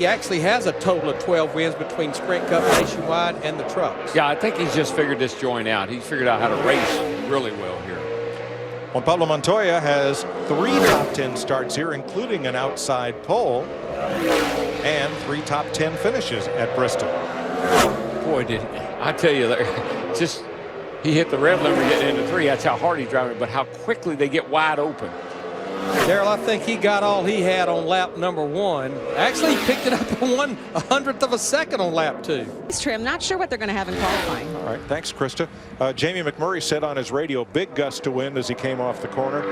he actually has a total of 12 wins between Sprint Cup, Nationwide, and the trucks. Yeah, I think he's just figured this joint out. He's figured out how to race really well here. Juan Pablo Montoya has 3 top 10 starts here, including an outside pole, and 3 top 10 finishes at Bristol. Boy, did I tell you, just he hit the rev limiter getting into 3. That's how hard he's driving, but how quickly they get wide open. Darrell, I think he got all he had on lap number 1. Actually, he picked it up in 1/100th of a second on lap 2. I'm not sure what they're going to have in qualifying. All right, thanks, Krista. Jamie McMurray said on his radio, big gust to wind as he came off the corner,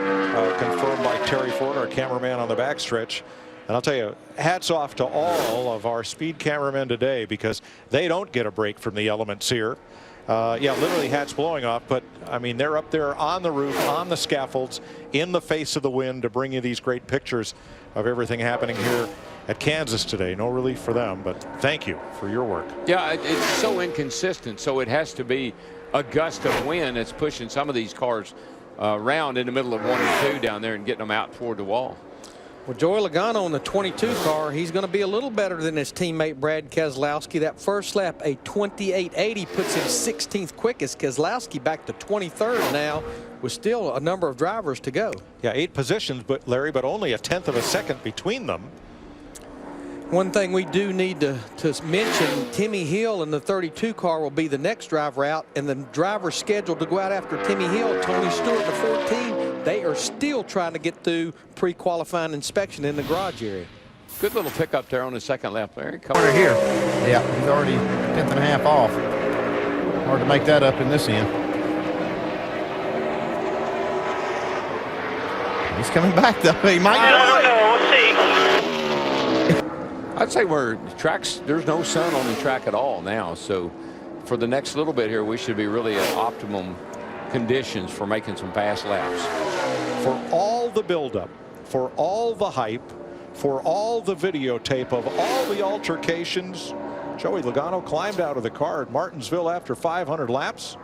confirmed by Terry Ford, our cameraman on the backstretch. And I'll tell you, hats off to all of our speed cameramen today, because they don't get a break from the elements here. Yeah, literally hats blowing off, but I mean, they're up there on the roof, on the scaffolds, in the face of the wind to bring you these great pictures of everything happening here at Kansas today. No relief for them, but thank you for your work. Yeah, it's so inconsistent, so it has to be a gust of wind that's pushing some of these cars around in the middle of 1 and 2 down there and getting them out toward the wall. Well, Joey Logano on the 22 car, he's going to be a little better than his teammate Brad Keselowski. That first lap, a 28.80, puts him 16th quickest. Keselowski back to 23rd now, with still a number of drivers to go. Yeah, 8 positions, but Larry, but only a 1/10 of a second between them. One thing we do need to mention, Timmy Hill in the 32 car will be the next driver out, and the driver scheduled to go out after Timmy Hill, Tony Stewart, the 14. They are still trying to get through pre-qualifying inspection in the garage area. Good little pickup there on the second lap there. Corner here. Yeah, he's already 1/10 and a half off. Hard to make that up in this end. He's coming back though. He might. I'd say there's no sun on the track at all now, so for the next little bit here we should be really at optimum conditions for making some fast laps. For all the buildup, for all the hype, for all the videotape of all the altercations, Joey Logano climbed out of the car at Martinsville after 500 laps.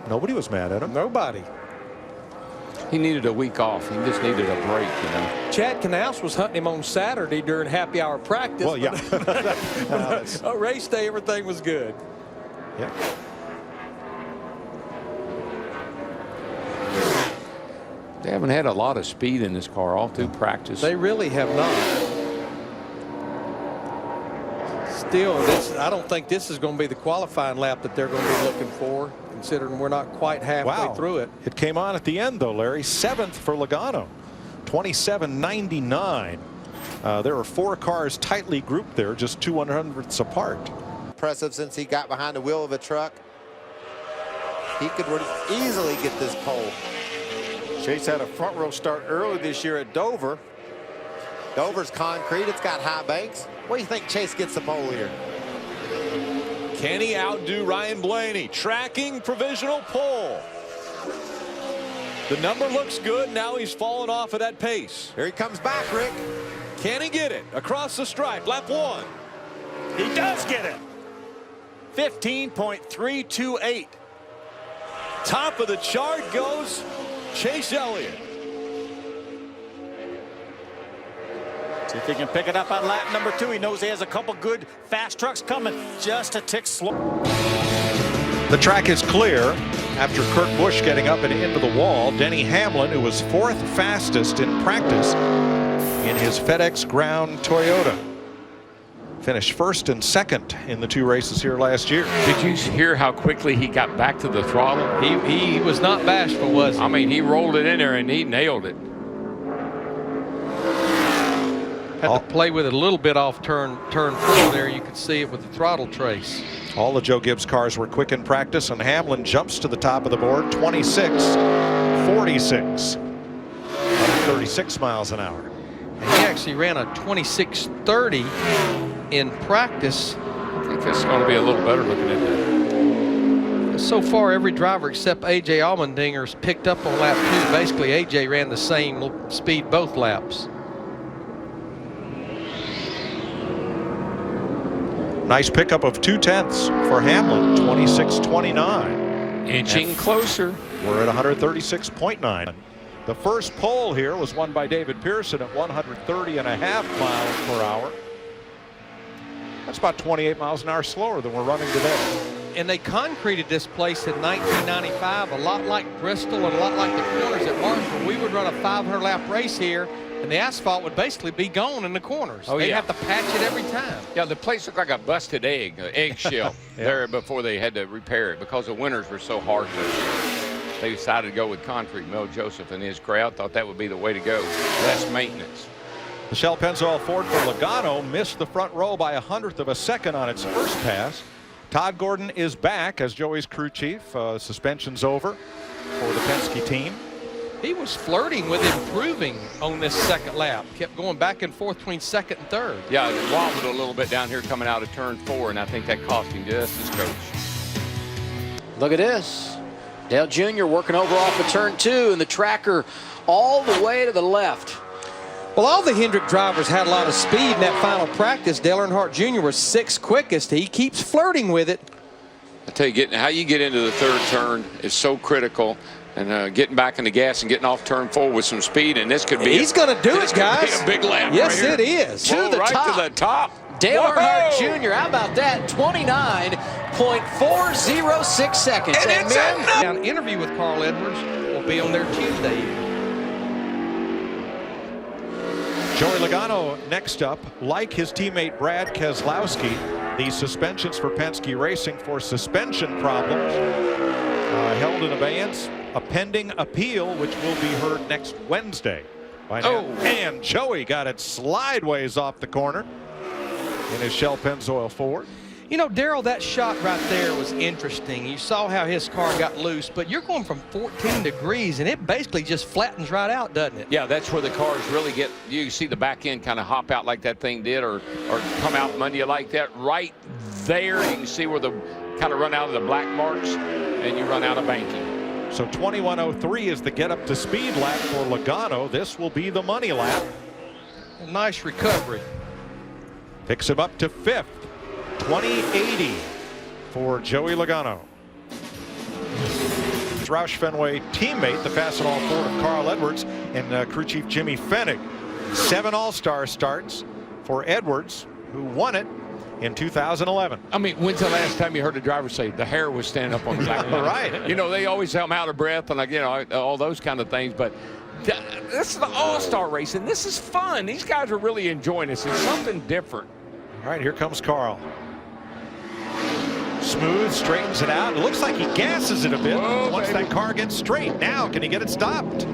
Nobody was mad at him. Nobody. He needed a week off. He just needed a break, you know. Chad Knaus was hunting him on Saturday during happy hour practice. Well, yeah. A race day, everything was good. Yeah. They haven't had a lot of speed in this car all through practice. They really have not. Still, I don't think this is going to be the qualifying lap that they're going to be looking for, considering we're not quite halfway through it. It came on at the end, though, Larry. 7th for Logano. 27.99. There are 4 cars tightly grouped there, just 2/100ths apart. Impressive since he got behind the wheel of a truck. He could easily get this pole. Chase had a front row start early this year at Dover. Dover's concrete. It's got high banks. What do you think Chase gets the pole here? Can he outdo Ryan Blaney? Tracking provisional pole. The number looks good. Now he's fallen off at that pace. Here he comes back, Rick. Can he get it across the stripe? Lap 1. He does get it. 15.328. Top of the chart goes Chase Elliott. See if he can pick it up on lap number 2. He knows he has a couple good fast trucks coming. Just a tick slow. The track is clear after Kurt Busch getting up and into the wall. Denny Hamlin, who was 4th fastest in practice in his FedEx Ground Toyota, finished 1st and 2nd in the 2 races here last year. Did you hear how quickly he got back to the throttle? He was not bashful, was he? I mean, he rolled it in there and he nailed it. Had to play with it a little bit off turn 4 there. You could see it with the throttle trace. All the Joe Gibbs cars were quick in practice, and Hamlin jumps to the top of the board. 26.46. 136 miles an hour. And he actually ran a 26.30 in practice. I think that's going to be a little better looking at that. So far, every driver except A.J. Allmendinger's picked up on lap 2. Basically, A.J. ran the same speed both laps. Nice pickup of 2/10 for Hamlin, 26.29. Inching closer. We're at 136.9. The first pole here was won by David Pearson at 130.5 miles per hour. That's about 28 miles an hour slower than we're running today. And they concreted this place in 1995, a lot like Bristol and a lot like the corners at Martinsville. We would run a 500-lap race here, and the asphalt would basically be gone in the corners. Oh, They'd yeah. have to patch it every time. Yeah, the place looked like a busted eggshell there before they had to repair it because the winters were so harsh. They decided to go with concrete. Mel Joseph and his crowd thought that would be the way to go. Less maintenance. Michelle Pennzoil Ford for Logano missed the front row by 1/100 of a second on its first pass. Todd Gordon is back as Joey's crew chief. Suspension's over for the Penske team. He was flirting with improving on this second lap. Kept going back and forth between second and third. Yeah, it wobbled a little bit down here coming out of turn 4, and I think that cost him just his coach. Look at this. Dale Jr. working over off of turn 2, and the tracker all the way to the left. Well, all the Hendrick drivers had a lot of speed in that final practice. Dale Earnhardt Jr. was 6th quickest. He keeps flirting with it. I tell you, how you get into the third turn is so critical. And getting back in the gas and getting off turn 4 with some speed, and this could be. He's going to do it, guys. Be a big lap. Yes, right it is. Whoa, To the right top. to the top. Dale Whoa! Earnhardt Jr. How about that? 29.406 seconds. And it's enough. Now, an interview with Carl Edwards will be on there Tuesday. Joey Logano next up. Like his teammate Brad Keselowski, the suspensions for Penske Racing for suspension problems held in abeyance. A pending appeal, which will be heard next Wednesday. And Joey got it slideways off the corner in his Shell Pennzoil Ford. You know, Darrell, that shot right there was interesting. You saw how his car got loose, but you're going from 14 degrees, and it basically just flattens right out, doesn't it? Yeah, that's where the cars really get. You see the back end kind of hop out like that thing did, or come out from under you like that. Right there, you can see where the kind of run out of the black marks, and you run out of banking. So 21:03 is the get up to speed lap for Logano. This will be the money lap. A nice recovery. Picks him up to 5th. 2080 for Joey Logano. Roush Fenway teammate, the Fastenal Ford of Carl Edwards and crew chief Jimmy Fennig. 7 All-Star starts for Edwards, who won it in 2011. I mean, when's the last time you heard a driver say the hair was standing up on the back? Right. You know, they always have them out of breath and, like, you know, all those kind of things. But this is the All-Star race, and this is fun. These guys are really enjoying this. It's something different. All right, here comes Carl. Smooth, straightens it out. It looks like he gasses it a bit. Whoa, once baby. that car gets straight. Now, can he get it stopped? A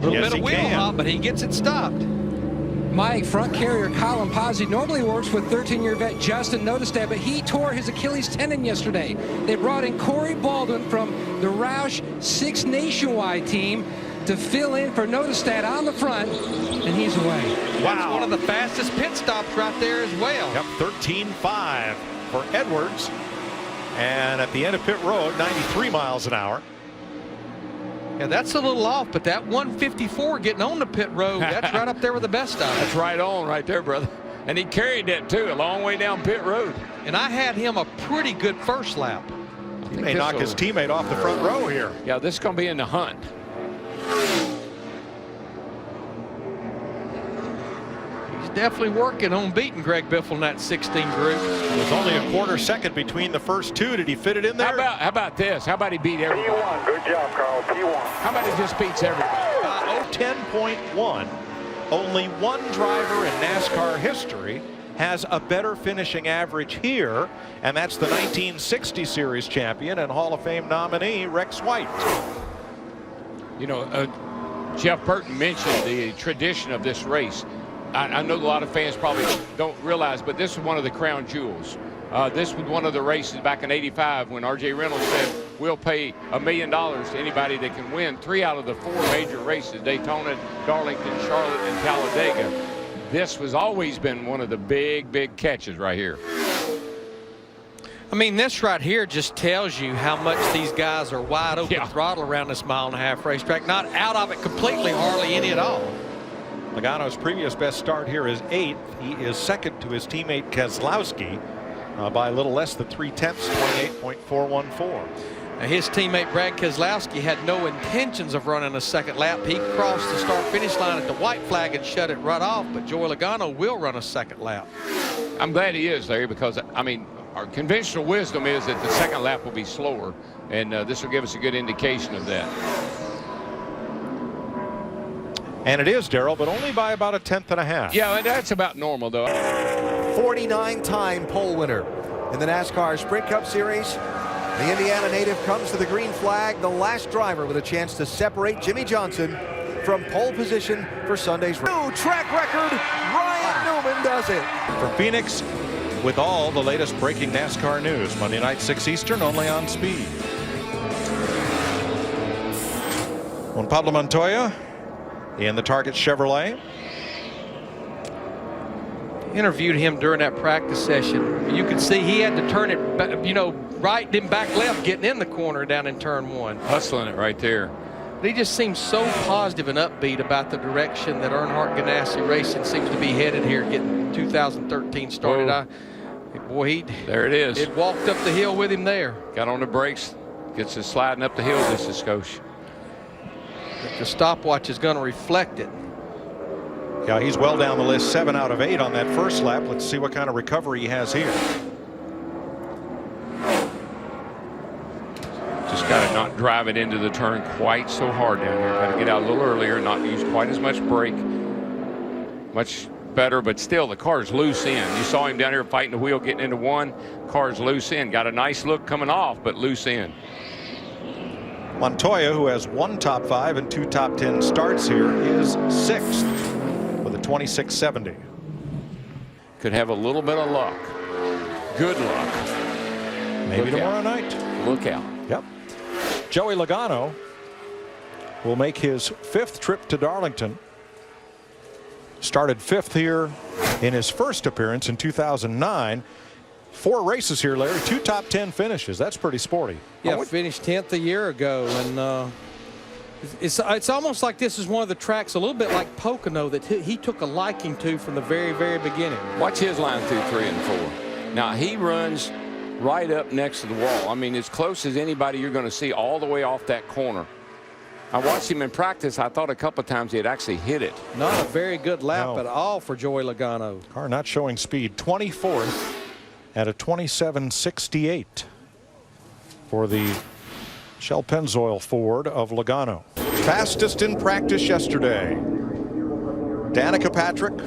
little Yes, bit he of wheel can. hop, but he gets it stopped. Mike, front carrier Colin Pozzi normally works with 13-year vet Justin Notestad, but he tore his Achilles tendon yesterday. They brought in Corey Baldwin from the Roush 6 Nationwide team to fill in for Notestad on the front, and he's away. That's one of the fastest pit stops right there as well. Yep, 13.5 for Edwards. And at the end of pit road, 93 miles an hour. Yeah, that's a little off, but that 154 getting on the pit road, that's right up there with the best of That's it. right on right there, brother. And he carried that, too, a long way down pit road. And I had him a pretty good first lap. He may knock his teammate off the front row here. Yeah, this is going to be in the hunt. He's definitely working on beating Greg Biffle in that 16 group. There's only a quarter second between the first two. Did he fit it in there? How about this? How about he beat everybody? P1, good job, Carl. P1. How about he just beats everybody? 10.1. Only one driver in NASCAR history has a better finishing average here, and that's the 1960 Series champion and Hall of Fame nominee Rex White. You know, Jeff Burton mentioned the tradition of this race. I know a lot of fans probably don't realize, but this is one of the crown jewels. This was one of the races back in '85 when R.J. Reynolds said, we'll pay $1 million to anybody that can win 3 out of the 4 major races, Daytona, Darlington, Charlotte, and Talladega. This has always been one of the big catches right here. I mean, this right here just tells you how much these guys are wide open throttle around this 1.5-mile racetrack. Not out of it completely, hardly any at all. Logano's previous best start here is 8th. He is second to his teammate Keselowski by a little less than 0.3, 28.414. His teammate Brad Keselowski had no intentions of running a second lap. He crossed the start-finish line at the white flag and shut it right off, but Joey Logano will run a second lap. I'm glad he is, Larry, because, I mean, our conventional wisdom is that the second lap will be slower, and this will give us a good indication of that. And it is, Darrell, but only by about a 1/10.5. Yeah, and that's about normal, though. 49-time pole winner in the NASCAR Sprint Cup Series. The Indiana native comes to the green flag, the last driver with a chance to separate Jimmy Johnson from pole position for Sunday's race. New track record, Ryan Newman does it. From Phoenix, with all the latest breaking NASCAR news, Monday night 6 Eastern, only on Speed. Juan Pablo Montoya in the Target Chevrolet. Interviewed him during that practice session. You could see he had to turn it, you know, right, then back left, getting in the corner down in turn 1. Hustling it right there. He just seems so positive and upbeat about the direction that Earnhardt Ganassi Racing seems to be headed here, getting 2013 started. There it is. It walked up the hill with him there. Got on the brakes, gets us sliding up the hill, this is Scotia. The stopwatch is going to reflect it. Yeah, he's well down the list, 7 out of 8 on that first lap. Let's see what kind of recovery he has here. Just got to not drive it into the turn quite so hard down here. Got to get out a little earlier, not use quite as much brake. Much better, but still the car's loose in. You saw him down here fighting the wheel, getting into one. Car's loose in. Got a nice look coming off, but loose in. Montoya, who has 1 top 5 and 2 top 10 starts here, is 6th with a 26.70. Could have a little bit of luck. Good luck. Maybe tomorrow night. Look out. Yep. Joey Logano will make his 5th trip to Darlington. Started 5th here in his first appearance in 2009. 4 races here, Larry. 2 top 10 finishes. That's pretty sporty. Yeah, finished 10th a year ago, and it's almost like this is one of the tracks, a little bit like Pocono, that he took a liking to from the very, very beginning. Watch his line through 3 and 4. Now he runs right up next to the wall. I mean, as close as anybody you're going to see all the way off that corner. I watched him in practice. I thought a couple of times he had actually hit it. Not a very good lap at all for Joey Logano. Car not showing speed. 24th at a 27.68 for the Shell Pennzoil Ford of Logano. Fastest in practice yesterday, Danica Patrick,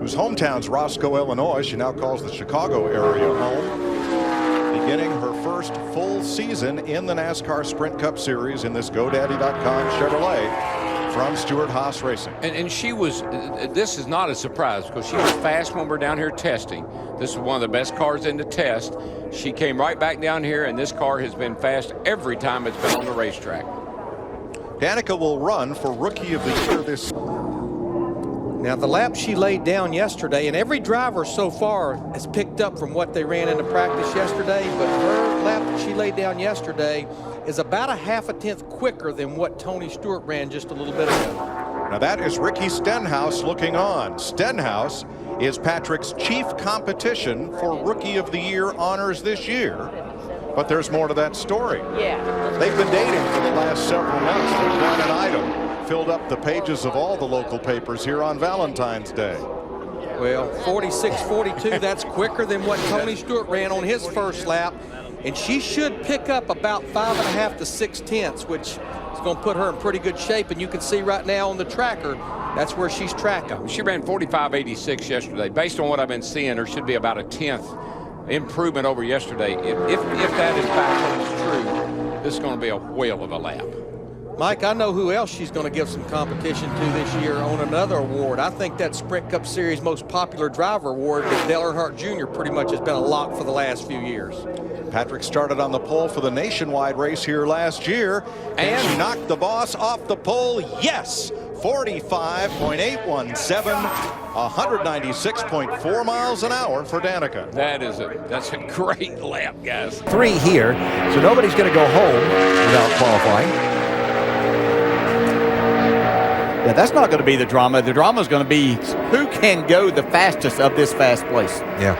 whose hometown's Roscoe, Illinois. She now calls the Chicago area home, beginning her first full season in the NASCAR Sprint Cup Series in this GoDaddy.com Chevrolet from Stewart-Haas Racing. And she was, this is not a surprise because she was fast when we're down here testing. This is one of the best cars in the test. She came right back down here, and this car has been fast every time it's been on the racetrack. Danica will run for Rookie of the Year this. Now, the lap she laid down yesterday, and every driver so far has picked up from what they ran into practice yesterday, but her lap that she laid down yesterday is about a half a tenth quicker than what Tony Stewart ran just a little bit ago. Now that is Ricky Stenhouse looking on. Stenhouse is Patrick's chief competition for Rookie of the Year honors this year. But there's more to that story. Yeah. They've been dating for the last several months. There's quite an item. Filled up the pages of all the local papers here on Valentine's Day. Well, 46.42, that's quicker than what Tony Stewart ran on his first lap. And she should pick up about 5.5 to 6 tenths, which is going to put her in pretty good shape. And you can see right now on the tracker, that's where she's tracking. She ran 45.86 yesterday. Based on what I've been seeing, there should be about a tenth improvement over yesterday. If that in fact is true, this is going to be a whale of a lap. Mike, I know who else she's going to give some competition to this year on another award. I think that Sprint Cup Series most popular driver award that Dale Earnhardt Jr. pretty much has been a lock for the last few years. Patrick started on the pole for the nationwide race here last year, and she knocked the boss off the pole. Yes, 45.817, 196.4 miles an hour for Danica. That's a great lap, guys. 3 here, so nobody's going to go home without qualifying. Yeah, that's not going to be the drama. The drama is going to be who can go the fastest of this fast place. Yeah.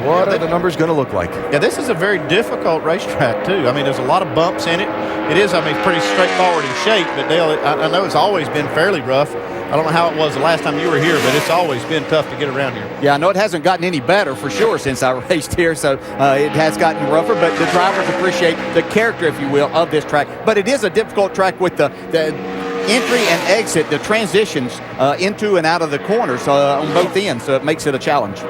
What are the numbers going to look like? Yeah, this is a very difficult racetrack, too. I mean, there's a lot of bumps in it. It is, I mean, pretty straightforward in shape, but Dale, I know it's always been fairly rough. I don't know how it was the last time you were here, but it's always been tough to get around here. Yeah, I know it hasn't gotten any better for sure since I raced here, so it has gotten rougher, but the drivers appreciate the character, if you will, of this track. But it is a difficult track with the entry and exit, the transitions into and out of the corners on both ends, so it makes it a challenge.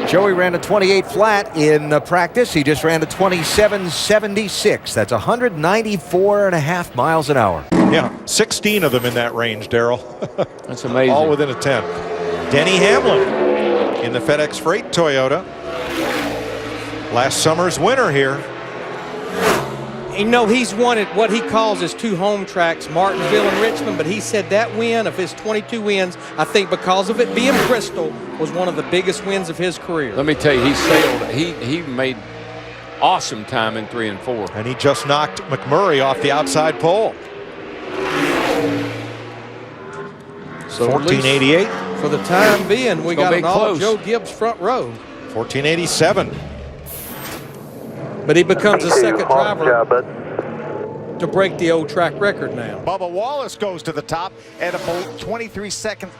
Joey ran a 28 flat in practice. He just ran a 27.76. That's 194.5 miles an hour. Yeah, 16 of them in that range, Darrell. That's amazing. All within a 10. Denny Hamlin in the FedEx Freight Toyota. Last summer's winner here. You know, he's won at what he calls his 2 home tracks, Martinsville and Richmond, but he said that win of his 22 wins, I think because of it being Bristol, was one of the biggest wins of his career. Let me tell you, he sailed. He made awesome time in 3 and 4. And he just knocked McMurray off the outside pole. So 1488. For the time being, we got an all close. Joe Gibbs front row. 1487. But he becomes the second driver to break the old track record now. Bubba Wallace goes to the top at a 23-second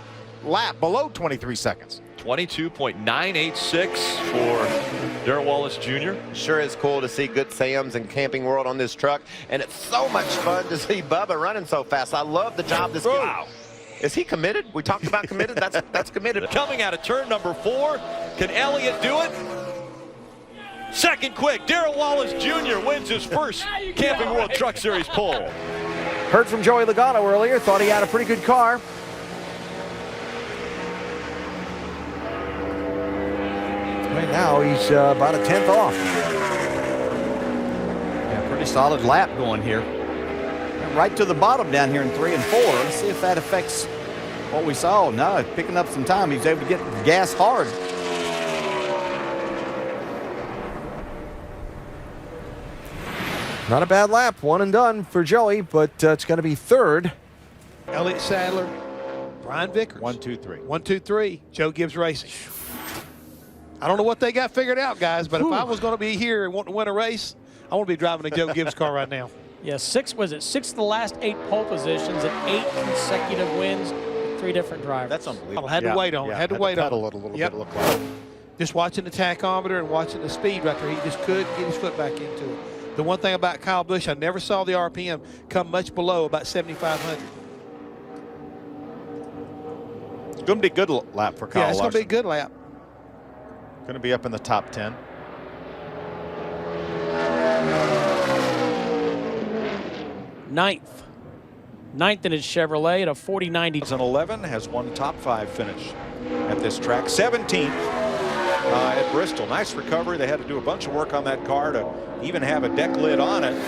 lap, below 23 seconds. 22.986 for Darrell Wallace Jr. Sure is cool to see Good Sam's and Camping World on this truck, and it's so much fun to see Bubba running so fast. I love the job this guy. Is he committed? We talked about committed. That's committed. Coming out of turn number 4, can Elliott do it? Second quick, Darrell Wallace Jr. wins his first Camping World Truck Series pole. Heard from Joey Logano earlier. Thought he had a pretty good car. Right now, he's about a 10th off. Yeah, pretty solid lap going here. Right to the bottom down here in 3 and 4. Let's see if that affects what we saw. No, picking up some time. He was able to get the gas hard. Not a bad lap, one and done for Joey, but it's going to be third. Elliott Sadler, Brian Vickers. 1, 2, 3. 1, 2, 3. Joe Gibbs Racing. I don't know what they got figured out, guys, but if I was going to be here and want to win a race, I want to be driving a Joe Gibbs car right now. Yeah, 6 of the last 8 pole positions and 8 consecutive wins with 3 different drivers. That's unbelievable. I had to wait on it. Had to wait on it. A little bit, it looked like. Just watching the tachometer and watching the speed right there, he just couldn't get his foot back into it. The one thing about Kyle Busch, I never saw the RPM come much below about 7,500. It's going to be a good lap for Kyle Yeah, it's going to be a Larson. good lap. Going to be up in the top 10. Ninth in his Chevrolet at a 40-90. 2011 has one top 5 finish at this track. 17th at Bristol. Nice recovery. They had to do a bunch of work on that car to even have a deck lid on it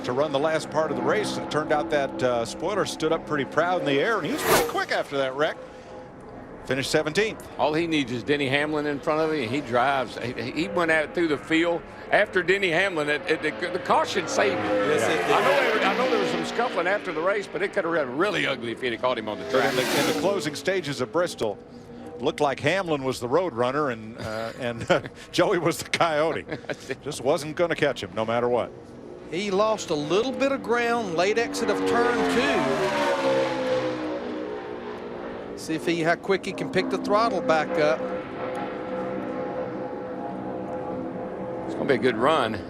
to run the last part of the race. It turned out that spoiler stood up pretty proud in the air, and he was pretty quick after that wreck. Finished 17th. All he needs is Denny Hamlin in front of him, and he drives. He went out through the field after Denny Hamlin. The caution saved him. I know there was some scuffling after the race, but it could have been really ugly if he'd have caught him on the track. In the closing stages of Bristol, looked like Hamlin was the road runner and Joey was the coyote. Just wasn't going to catch him no matter what. He lost a little bit of ground late exit of turn 2. See how quick he can pick the throttle back up. It's going to be a good run.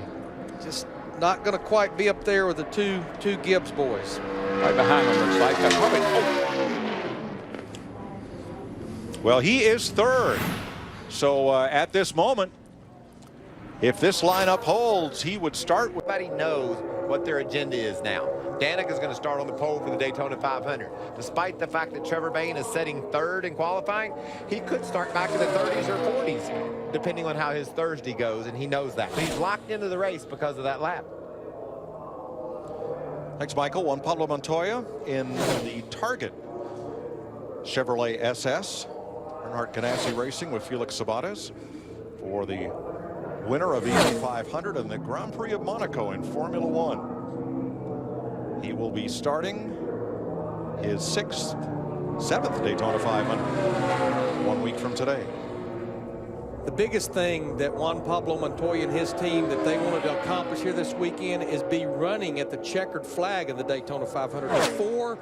Just not going to quite be up there with the two Gibbs boys. Right behind him, looks like. Probably, Well, he is third. So at this moment, if this lineup holds, he would start with. Everybody knows what their agenda is now. Danica is going to start on the pole for the Daytona 500. Despite the fact that Trevor Bayne is setting third in qualifying, he could start back in the 30s or 40s, depending on how his Thursday goes, and he knows that. He's locked into the race because of that lap. Thanks, Michael. Juan Pablo Montoya in the Target Chevrolet SS. Earnhardt Ganassi Racing with Felix Sabates for the winner of the Indy 500 and the Grand Prix of Monaco in Formula One. He will be starting his 7th Daytona 500 1 week from today. The biggest thing that Juan Pablo Montoya and his team that they wanted to accomplish here this weekend is be running at the checkered flag in the Daytona 500. 4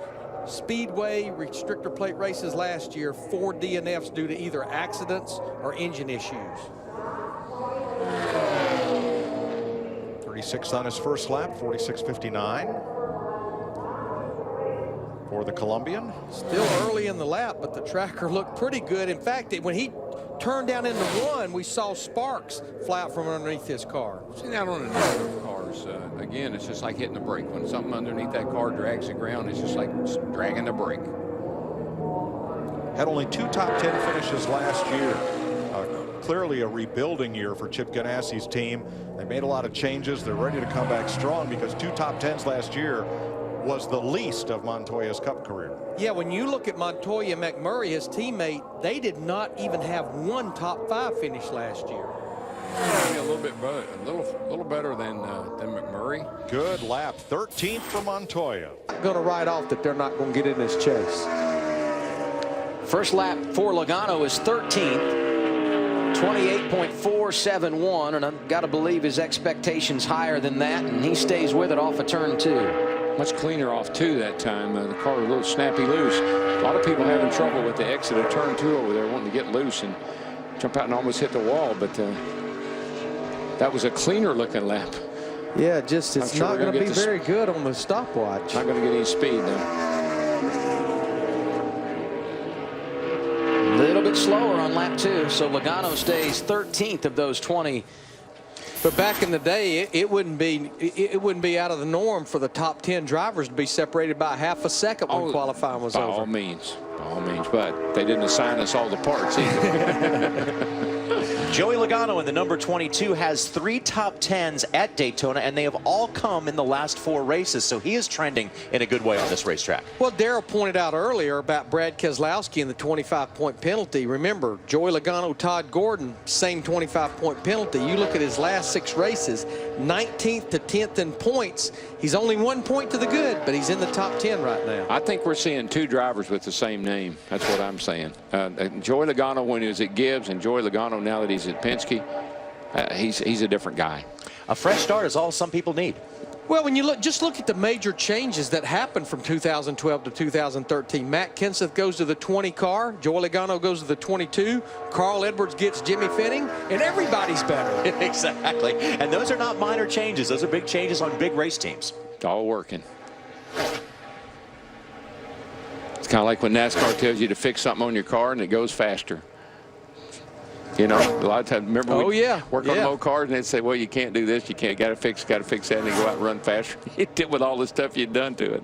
Speedway restrictor plate races last year, 4 DNFs due to either accidents or engine issues. 36th on his first lap, 46.59 for the Colombian. Still early in the lap, but the tracker looked pretty good. In fact, when he turned down into 1, we saw sparks fly out from underneath his car. See that on the cars. Again, it's just like hitting the brake. When something underneath that car drags the ground, it's just like dragging the brake. Had only 2 top 10 finishes last year. Clearly a rebuilding year for Chip Ganassi's team. They made a lot of changes. They're ready to come back strong because 2 top 10s last year was the least of Montoya's Cup career. Yeah, when you look at Montoya and McMurray, his teammate, they did not even have 1 top 5 finish last year. A little bit better, a little better than McMurray. Good lap, 13th for Montoya. Going to write off that they're not going to get in this chase. First lap for Logano is 13th. 28.471, and I've got to believe his expectations higher than that, and he stays with it off of turn 2. Much cleaner off 2 that time. The car was a little snappy loose. A lot of people having trouble with the exit of turn 2 over there, wanting to get loose and jump out and almost hit the wall, but that was a cleaner looking lap. Yeah, just it's not going to be very good on the stopwatch. Not going to get any speed though. A little bit slower on lap 2, so Logano stays 13th of those 20. But back in the day, it wouldn't be out of the norm for the top 10 drivers to be separated by half a second when qualifying was over. By all means, but they didn't assign us all the parts either. Joey Logano in the number 22 has 3 top 10s at Daytona, and they have all come in the last 4 races, so he is trending in a good way on this racetrack. Well, Darrell pointed out earlier about Brad Keselowski and the 25-point penalty. Remember, Joey Logano, Todd Gordon, same 25-point penalty. You look at his last 6 races, 19th to 10th in points. He's only 1 point to the good, but he's in the top 10 right now. I think we're seeing 2 drivers with the same name. That's what I'm saying. Joey Logano when he was at Gibbs, and Joey Logano now that he's at Penske, he's a different guy. A fresh start is all some people need. Well, when you just look at the major changes that happened from 2012 to 2013. Matt Kenseth goes to the 20 car. Joey Logano goes to the 22. Carl Edwards gets Jimmy Fitting, and everybody's better. Exactly. And those are not minor changes. Those are big changes on big race teams. It's all working. It's kind of like when NASCAR tells you to fix something on your car and it goes faster. You know, a lot of times, remember we work on low cars and they'd say, well, you can't do this, you can't, got to fix that, and they go out and run faster. You did with all the stuff you'd done to it.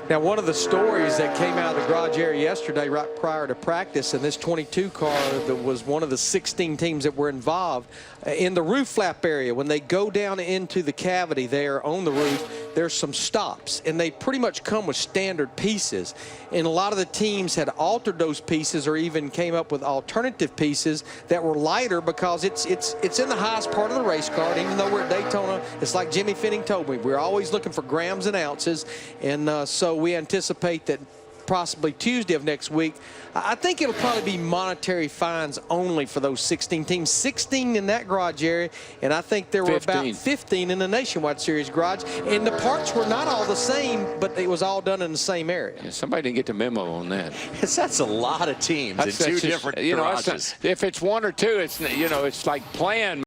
Now, one of the stories that came out of the garage area yesterday right prior to practice, and this 22 car that was one of the 16 teams that were involved, in the roof flap area, when they go down into the cavity there on the roof, there's some stops, and they pretty much come with standard pieces. And a lot of the teams had altered those pieces or even came up with alternative pieces that were lighter because it's in the highest part of the race car. And even though we're at Daytona, it's like Jimmy Fitting told me, we're always looking for grams and ounces, and so we anticipate that possibly Tuesday of next week, I think it'll probably be monetary fines only for those 16 teams. 16 in that garage area, and I think there were about 15 in the Nationwide Series garage. And the parts were not all the same, but it was all done in the same area. Yeah, somebody didn't get the memo on that. That's a lot of teams in 2 different garages. If it's 1 or 2, it's, you know, it's like playing.